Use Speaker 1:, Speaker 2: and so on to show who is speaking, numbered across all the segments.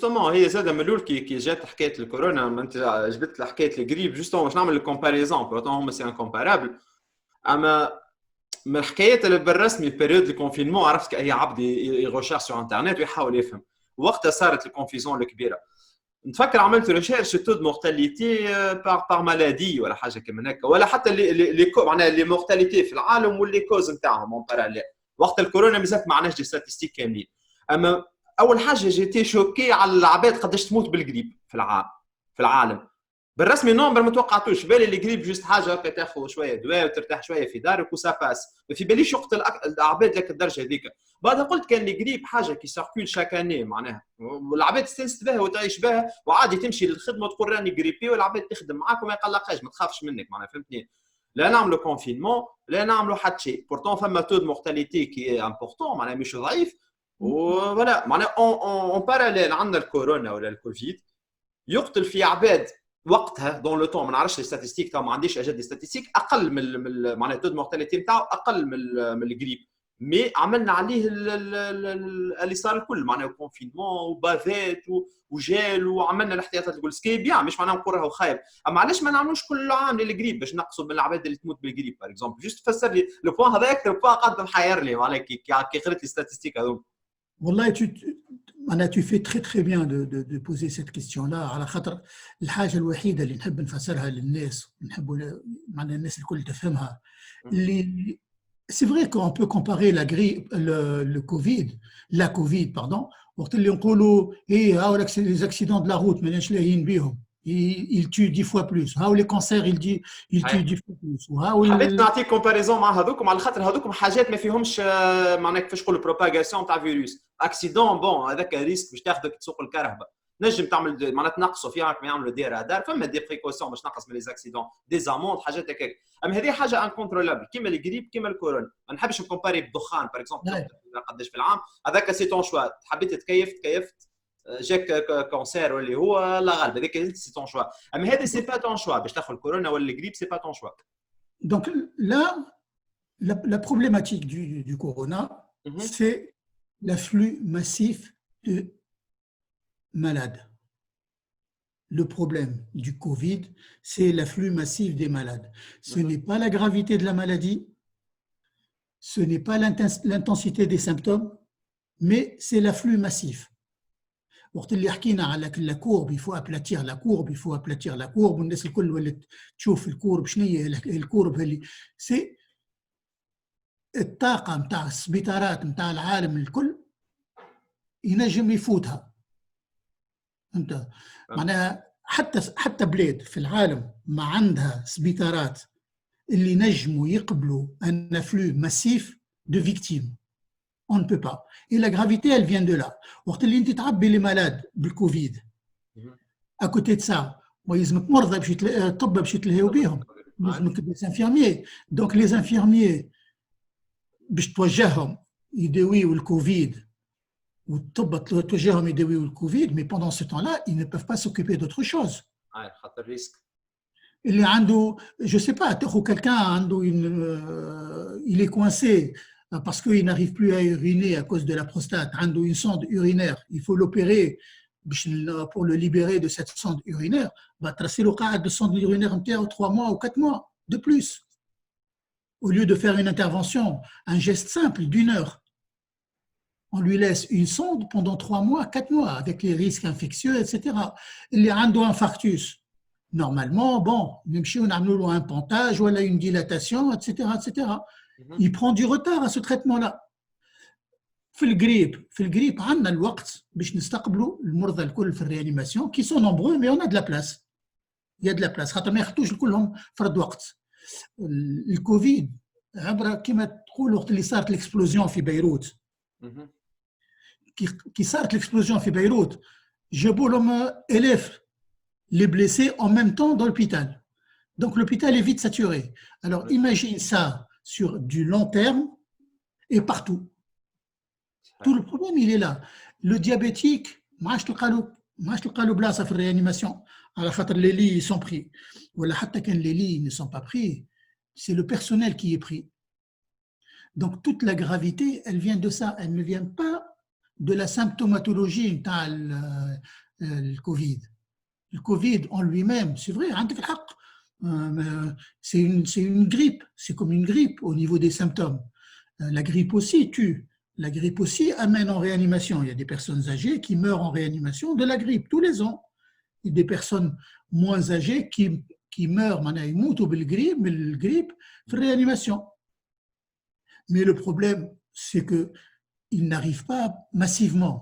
Speaker 1: جوستومون هي زاده من الاول كي جات حكايه الكورونا، ما انت جبت حكايه الجريب جوستومون باش نعمل الكومباريزون بورتون هما سي انكومبارابل. اما من الحكايات اللي بالرسمي بيريود الكونفينمون عرفت اي عبد يغوشير سور انترنت ويحاول يفهم. وقتها صارت الكونفيزون الكبيره. نتفكر عملت ريشيرش تو مورتاليتي بار مالادي ولا حاجه كيما هكا، ولا حتى لي معناها لي مورتاليتي في العالم واللي كوز نتاعهم اون باراليل. وقت الكورونا مازالت ما عندناش دي ستاتستيك كاملين. اما اول حاجه جيتي شوكي على العباد قداش تموت بالجريب في العالم. بالرسمي نومبر ما توقعتوش بالي اللي جريب جوست حاجه هكا تاخذ شويه دواء وترتاح شويه في دارك وسا باس. ما في باليش وقت العباد لك الدرجه هذيك. بعدها قلت كان اللي جريب حاجه كي ساركول شاكاني معناها، والعباد تستانس بها وتعيش بها وعادي تمشي للخدمه وتقول راني جريبي والعباد تخدم معاك وما يقلقهاش ما تخافش منك معناها فهمتني. لا نعملوا كونفينمون لا نعملوا حتى شيء بورتون فما تو دو مورتاليتي كي امبورطون معناها مش ضعيف. ولا معناها اون باراليل عندنا الكورونا ولا الكوفيد يقتل في عباد وقتها دون لو طون. ما نعرفش لي ستاتستيك ما عنديش اجد لي ستاتستيك اقل من معناها تو مورتاليتي نتاعو اقل من الجريب. مي عملنا عليه اللي صار الكل معناها كونفينمون وبافيت وجال وعملنا الاحتياطات الكل سكي بيان مش معناها نقول راهو خايب. اما علاش ما نعملوش كل عام للجريب باش نقصوا من العباد اللي تموت بالجريب باغ اكزومبل. جوست فسر لي لو بوان هذا اكثر بوان قاعد محير لي معناها كي قريت لي ستاتستيك هذوك.
Speaker 2: والله tu fais très très bien de poser cette question-là. على خاطر الحاجة الوحيدة اللي نحب نفسرها للناس ونحب معناها الناس الكل تفهمها اللي c'est vrai qu'on peut comparer la grippe le Covid la Covid pardon وقت اللي نقولوا ايه هاو les accidents de la route ماناش لاهيين بيهم il tue 10 fois plus. هاو les cancers il tue 10 fois plus. وهاو
Speaker 1: حبيت نعطيك كومباريزون مع هذوكم على خاطر هذوكم حاجات ما فيهمش معناها كيفاش نقولوا بروباغاسيون تاع فيروس. اكسيدون بون هذاك ريسك باش تاخذك تسوق الكرهبه نجم تعمل معناها تنقصوا فيها كما يعملوا دي رادار فما دي بريكوسيون باش تنقص من لي زاكسيدون دي زاموند حاجات هكاك. اما هذه حاجه انكونترولابل كيما الجريب كيما الكورونا. ما نحبش نكومباري بالدخان باغ اكزومبل قداش في العام هذاك سي طون شوا. حبيت تكيفت جاك كونسير واللي هو لا غالب هذاك سي طون شوا. اما هذا سي با طون شوا باش تاخذ الكورونا ولا الجريب سي با طون شوا.
Speaker 2: Donc là la problématique du corona c'est l'afflux massif de malades. Le problème du Covid, c'est l'afflux massif des malades. Ce n'est pas la gravité de la maladie, ce n'est pas l'intensité des symptômes, mais c'est l'afflux massif. وقت اللي حكينا على la courbe, il faut aplatir la courbe, والناس الكل ولات تشوف الكورب شنو هي الكورب اللي سي الطاقة نتاع السبيطارات نتاع العالم الكل ينجم يفوتها. انت معناها حتى بلاد في العالم ما عندها سبيطارات اللي نجموا يقبلوا un afflux massif de victimes. On ne peut pas. Et la gravité, elle vient de là. وقت اللي انت تعبي لي مالاد بالكوفيد à côté de ça يلزمك مرضى باش طب باش يتلهيو بيهم يلزمك des infirmiers. Donc les infirmiers باش توجههم يداويوا الكوفيد والطب توجههم يداويوا الكوفيد mais pendant ce temps-là ils ne peuvent pas s'occuper d'autre chose.
Speaker 1: خاطر ريسك
Speaker 2: اللي عنده je sais pas تاخذ quelqu'un عنده il est coincé parce qu'il n'arrive plus à uriner à cause de la prostate, عنده une sonde urinaire, il faut l'opérer pour le libérer de cette sonde urinaire, tracer le cas de sonde urinaire نتاعو 3 mois ou 4 mois de plus. Au lieu de faire une intervention, un geste simple d'1 heure, on lui laisse une sonde pendant 3 mois, 4 mois, avec les risques infectieux, etc. Il y a un infarctus. Normalement, bon, même si on a un pontage ou une dilatation, etc., etc. Il prend du retard à ce traitement-là. في الجريب عندنا الوقت باش نستقبلوا المرضى الكل في الريانيماسيون qui sont nombreux mais on a de la place. Il y a de la place خاطر ما ياخذوش كلهم فرد وقت. الكوفيد عبر كما تقول وقت اللي صارت الاكسبلوزيون في بيروت كي صارت الاكسبلوزيون في بيروت جابوا لهم 1000 les blessés en même temps dans l'hôpital. Donc l'hôpital est vite saturé. Alors imagine ça sur du long terme et partout. Tout le problème, il est là. Le diabétique, ما عادش تلقى له بلاصه في الريانيماسيون على خاطر les lits sont pris. ولا حتى كان les lits ne sont pas pris, c'est le personnel qui est pris. Donc toute la gravité, elle vient de ça. Elle ne vient pas de la symptomatologie le Covid. Le Covid en lui-même, c'est vrai, c'est une grippe, c'est comme une grippe au niveau des symptômes. La grippe aussi tue. La grippe aussi amène en réanimation. Il y a des personnes âgées qui meurent en réanimation de la grippe tous les ans. Il y a des personnes moins âgées qui meurent, ils meurent de la grippe en réanimation. Mais le problème, c'est qu'ils n'arrivent pas massivement.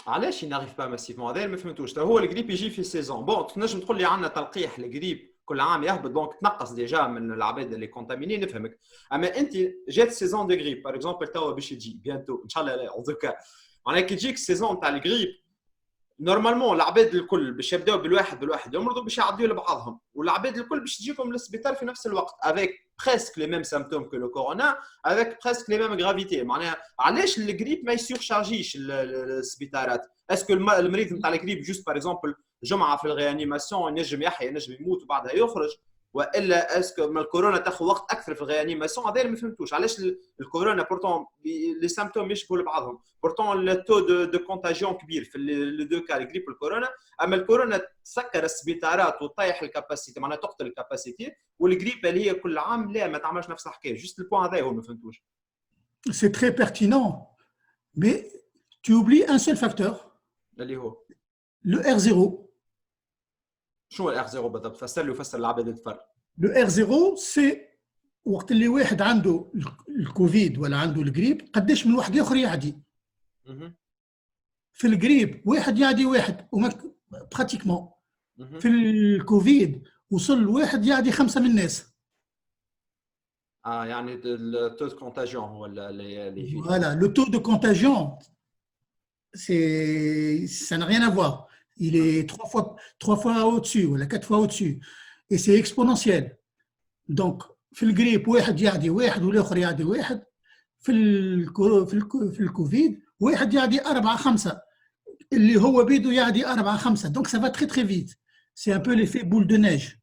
Speaker 1: علاش ينغيف با ماسيفمون؟ هذا ما فهمتوش. هو الجريب يجي في سيزون بون، تنجم تقول لي عندنا تلقيح الجريب كل عام يهبط دونك تنقص ديجا من العباد اللي كونتاميني، نفهمك. اما انت جات سيزون دو جريب باغ اكزومبل توا باش يجي بيانتو ان شاء الله، لا ان دوكا معناها كي تجيك السيزون تاع الجريب نورمالمون العباد الكل باش يبداو بالواحد يمرضوا باش يعديوا لبعضهم، والعباد الكل باش تجيكم للسبيطار في نفس الوقت avec presque les mêmes symptômes que le corona avec presque les mêmes gravités. معناها علاش الجريب ما يسورشارجيش السبيطارات؟ اسكو المريض نتاع الجريب جوست باغ اكزومبل جمعه في الريانيماسيون ينجم يحيى ينجم يموت وبعدها يخرج، والا اسكو ما الكورونا تاخذ وقت اكثر في الريانيماسيون؟ هذا ما فهمتوش علاش الكورونا بورتون لي سيمبتوم يشبهوا لبعضهم، بورتون التو دو كونتاجيون كبير في لي دو كا الجريب والكورونا، اما الكورونا تسكر السبيطارات وتطيح الكاباسيتي معناها تقتل الكاباسيتي، والجريب اللي هي كل عام لا ما تعملش نفس الحكايه. جوست البوان هذا هو ما فهمتوش.
Speaker 2: C'est très pertinent, mais tu oublies un seul facteur.
Speaker 1: اللي هو
Speaker 2: le R0.
Speaker 1: شنو الار 0 بالضبط؟ فسر لي وفسر العباد الفرق.
Speaker 2: Le R0 c'est وقت اللي واحد عنده الكوفيد ولا عنده الجريب قداش من واحد اخر يعدي. في الجريب واحد يعدي واحد براتيكمون. في الكوفيد وصل واحد يعدي 5 من الناس.
Speaker 1: يعني التو دو كونتاجيون هو اللي فيه.
Speaker 2: Voilà, le taux de contagion ça n'a rien à voir. Il est 3 fois au-dessus ou 4 fois au-dessus et c'est exponentiel. Donc في الجريب واحد يعدي واحد والاخر يعدي واحد، في الكوفيد واحد يعدي 4 5 اللي هو بيده يعدي 4 5. Donc ça va très très vite. C'est un peu l'effet boule de neige.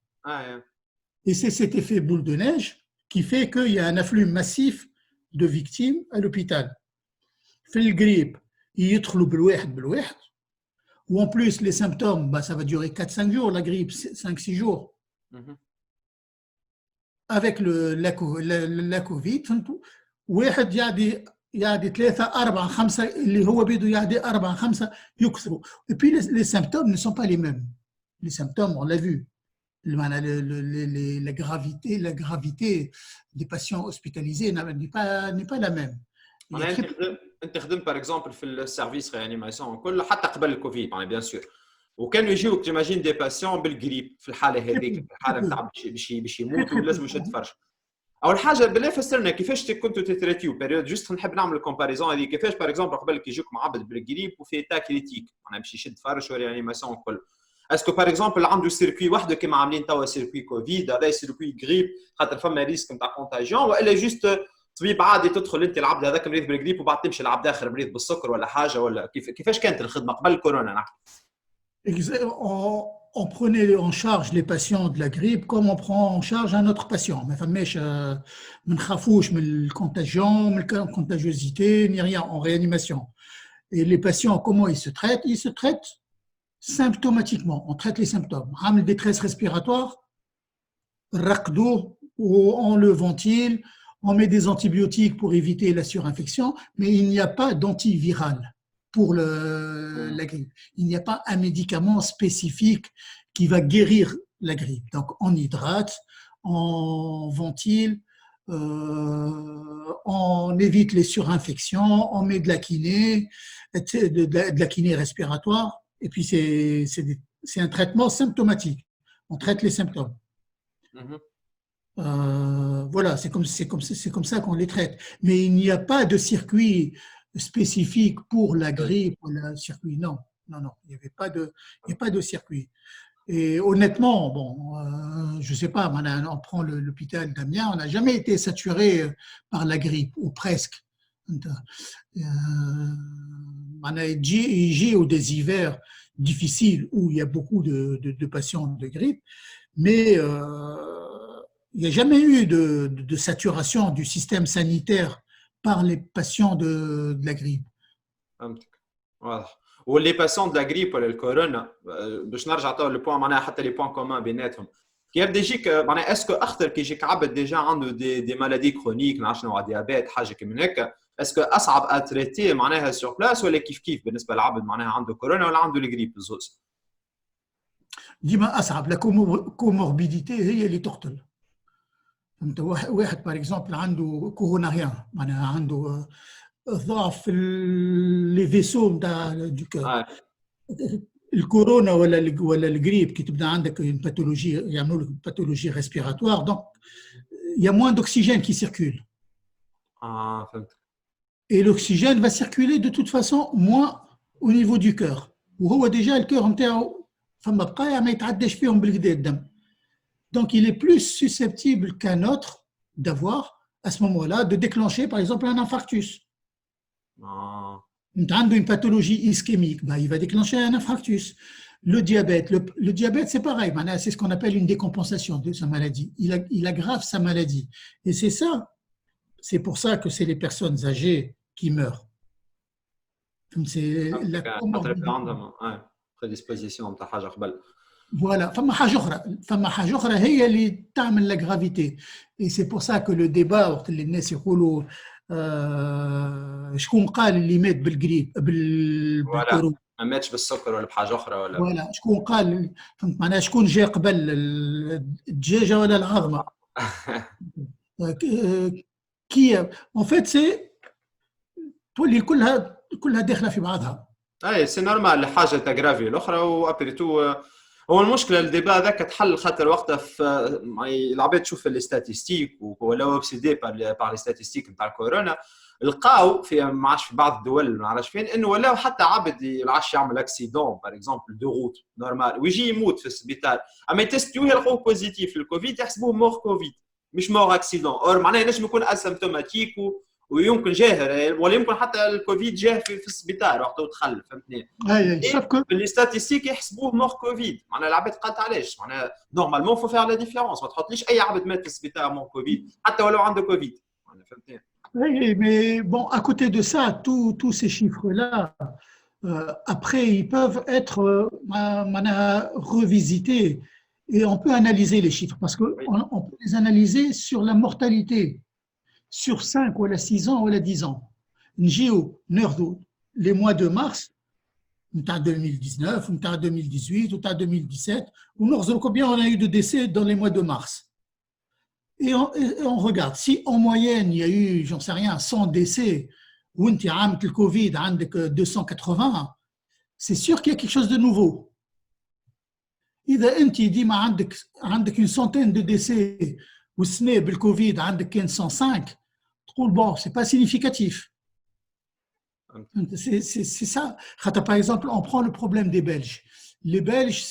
Speaker 2: Et c'est cet effet boule de neige qui fait qu'il y a un afflux massif de victimes à l'hôpital. في الجريب يدخلوا بالواحد ou en plus les symptômes ça va durer 4-5 jours la grippe, 5-6 jours. Avec la Covid واحد يعدي 3 4 5 اللي هو بيده يعدي 4 5 يكثروا. Et puis les symptômes ne sont pas les mêmes. Les symptômes on l'a vu. La gravité des patients hospitalisés n'est pas la même.
Speaker 1: انت خدمت باغ اكزومبل في السيرفيس ريانيماسيون كله حتى قبل الكوفيد يعني بيان سور، وكانوا يجيوك تيماجين دي باسيون بالجريب في الحاله هذيك، في الحاله نتاع باش يموتوا لازم يشد فرش. اول حاجه بالله فسرنا كيفاش كنتوا تتريتيو بيريود، جوست نحب نعمل كومباريزون هذه كيفاش باغ اكزومبل قبل كي يجيكم عبد بالجريب وفي تا كريتيك معناها باش يشد فرش وريانيماسيون كل. اسكو باغ اكزومبل عنده سيركوي وحده كيما عاملين توا سيركوي كوفيد هذا سيركوي جريب خاطر فما ريسك نتاع كونتاجيون، والا جوست طبيب عادي تدخل انت العبد هذاك مريض بالجريب وبعد تمشي العبد اخر مريض بالسكر ولا حاجه، ولا كيفاش كانت الخدمه قبل الكورونا نحكي؟
Speaker 2: On prenait en charge les patients de la grippe comme on prend en charge un autre patient. ما فماش ما نخافوش من الكونتاجيون من الكونتاجيوزيتي ni rien en réanimation. Et les patients comment ils se traitent? Ils se traitent symptomatiquement. On traite les symptômes. عامل détresse respiratoire رقدوه on le ventile. On met des antibiotiques pour éviter la surinfection, mais il n'y a pas d'antiviral pour la grippe. Il n'y a pas un médicament spécifique qui va guérir la grippe. Donc, on hydrate, on ventile, on évite les surinfections, on met de la kiné, de la kiné respiratoire, et puis c'est un traitement symptomatique. On traite les symptômes. Voilà, c'est comme ça qu'on les traite. Mais il n'y a pas de circuit spécifique pour la grippe ou le circuit. Non, il n'y avait pas de circuit. Et honnêtement, bon, je ne sais pas, on prend l'hôpital d'Amiens, on n'a jamais été saturé par la grippe, ou presque. Il y a des hivers difficiles où il y a beaucoup de patients de grippe, mais il n'y a jamais eu de saturation du système sanitaire par les patients de la grippe.
Speaker 1: فهمتك. واضح. واللي باسون دو لا غريب ولا الكورونا باش نرجع تو للبوان معناها حتى لي بوان كومان بيناتهم كي يبدا يجيك معناها اسكو اخطر كي يجيك عبد ديجا عنده دي مالادي كرونيك نعرفش نوع ديابيت حاجه كي من هكا اسكو اصعب اتريتي معناها سور بلاس ولا كيف كيف بالنسبه للعبد معناها عنده كورونا ولا عنده الغريب الزوز؟
Speaker 2: ديما اصعب. لا كوموربيديتي هي اللي تقتل. فهمت؟ واحد باغ اكزومبل عنده كوروناريان معناها عنده ضعف في لي فيسو نتاع دو كور. الكورونا ولا الجريب كي تبدا عندك باثولوجي يعملوا لك باثولوجي ريسبيراتوار دونك يا موان دوكسيجين كي سيركول.
Speaker 1: فهمت.
Speaker 2: Et l'oxygène va circuler de toute façon moins au niveau du cœur. وهو déjà le cœur نتاعو فما بقايا ما يتعداش فيهم بالكدا الدم. Donc il est plus susceptible qu'un autre d'avoir à ce moment-là de déclencher par exemple un infarctus. Une pathologie ischémique, bah, il va déclencher un infarctus. Le diabète c'est pareil, c'est ce qu'on appelle une décompensation de sa maladie. Il aggrave sa maladie. Et c'est pour ça que c'est les personnes âgées qui meurent. C'est la
Speaker 1: prédisposition de حاجة قبل.
Speaker 2: Voilà, فما حاجة أخرى هي اللي تعمل la gravité. Et c'est pour ça que le débat وقت اللي الناس يقولوا شكون قال اللي مات بالكورونا
Speaker 1: ما ماتش بالسكر ولا بحاجه اخرى ولا
Speaker 2: ولا شكون قال فهمت معناها شكون جا قبل الدجاجه ولا العظمه كي en fait c'est تولي كلها داخله في بعضها.
Speaker 1: اي سي نورمال حاجه تاغرافي الاخرى وابري تو هو المشكله الديبا هذاك تحل خاطر وقتها في العباد تشوف لي ستاتيستيك ولا اوكسيدي بار لي ستاتيستيك نتاع الكورونا لقاو في ما عادش في بعض الدول ما عرفش فين انه ولاو حتى عبد العش يعمل اكسيدون بار اكزومبل دو روت نورمال ويجي يموت في السبيطار اما يتستيوه يلقوه بوزيتيف للكوفيد يحسبوه مور كوفيد مش مور اكسيدون اور معناها ينجم يكون اسيمتوماتيك ويمكن جاهر ولا يمكن حتى الكوفيد جاه في السبيطار وقته دخل فهمتني. لي ستاتيستيك يحسبوه مور كوفيد معناها العباد قالت علاش معناها نورمالمون فو فير لا ديفيرونس ما تحطليش اي عبد مات في السبيطار مور كوفيد حتى ولو عنده كوفيد معناها فهمتني.
Speaker 2: Oui, mais bon, à côté de ça, tous ces chiffres-là, après, ils peuvent être revisités et on peut analyser les chiffres parce qu'on peut les analyser sur la mortalité, sur 5 ou 6 ans ou 10 ans. Njio, les mois de mars, on 2019, on 2018, on 2017, combien on a eu de décès dans les mois de mars. Et on regarde, si en moyenne il y a eu, j'en sais rien, 100 décès, ou le Covid, 280, c'est sûr qu'il y a quelque chose de nouveau. إذا أنت ديما عندك une centaine de décès والسنة بالكوفيد عندك كان 105 تقول bon c'est pas significatif. C'est ça. Par exemple, on prend le problème des Belges. Les Belges,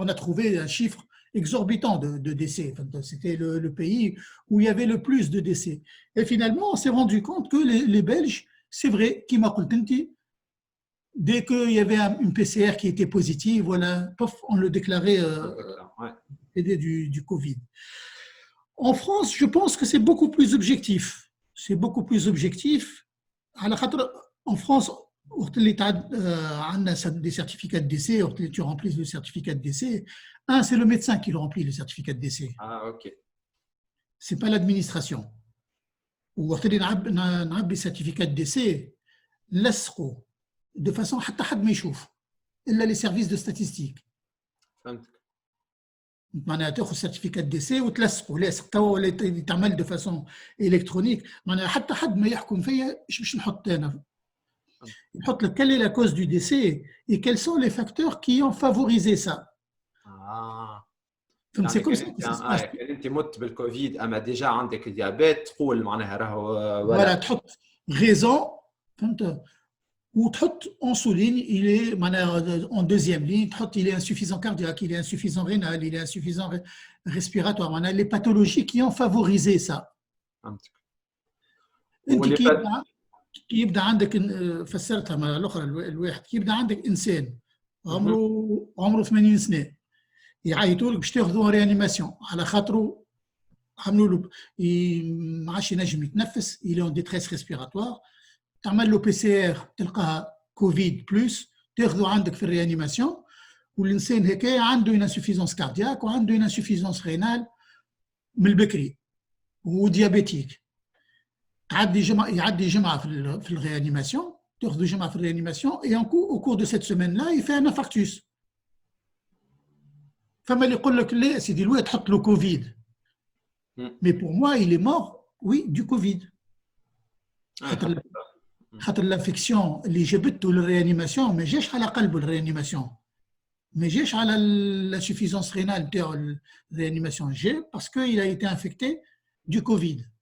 Speaker 2: on a trouvé un chiffre exorbitant de décès. C'était le pays où il y avait le plus de décès. Et finalement, on s'est rendu compte que les Belges, c'est vrai, dès qu'il y avait une PCR qui était positive, voilà, on le déclarait du Covid. En France, je pense que c'est beaucoup plus objectif. C'est beaucoup plus objectif. En France, des certificats de décès, tu remplis le certificat de décès. C'est le médecin qui le remplit, le certificat de décès.
Speaker 1: Ah, ok.
Speaker 2: C'est pas l'administration. Ou le certificat de décès, de façon حتى حد ما يشوف إلا les services de statistique.
Speaker 1: فهمتك.
Speaker 2: معناها تاخذ certificat de décès وتلصقه لاصق توا ولا تعمل de façon électronique. معناها حتى حد ما يحكم فيا ايش باش نحط انا. نحط لك quelle est la cause du décès et quels sont les facteurs qui ont favorisé ça.
Speaker 1: C'est comme ça. انت مت بالكوفيد اما ديجا عندك ديابيت تقول معناها راهو
Speaker 2: voilà تحط raison فهمت وتحط en souligne il est en deuxième ligne تحط il est insuffisant cardiaque, il est insuffisant rénal, il est insuffisant respiratoire. معناها les pathologies qui ont favorisé ça. انت كي يبدا عندك فسرتها مع الاخرى الواحد كي يبدا عندك انسان عمره 80 سنه يعيطوا لك باش تاخذوا ريانيماسيون على خاطره عملوا له ما عادش ينجم يتنفس il est en détresse respiratoire. تعمل له PCR تلقاها كوفيد بلس، تاخذه عندك في الريانيماسيون، والإنسان هيك عنده une insuffisance cardiaque وعنده une insuffisance rénale من البكري وديابيتيك. يعدي جمعة في الريانيماسيون، تاخذ جمعة في الريانيماسيون et au cours de cette semaine-là il fait un infarctus. فما اللي يقول لك لا سيدي الواد تحط له كوفيد. Mais pour moi il est mort oui du Covid. خاطر الانفكسيون اللي جبته للريانيماسيون ما جاش على قلبه الريانيماسيون، ما جاش على l'insuffisance rénale نتاعو الريانيماسيون، جا parce qu'il a été infecté du Covid.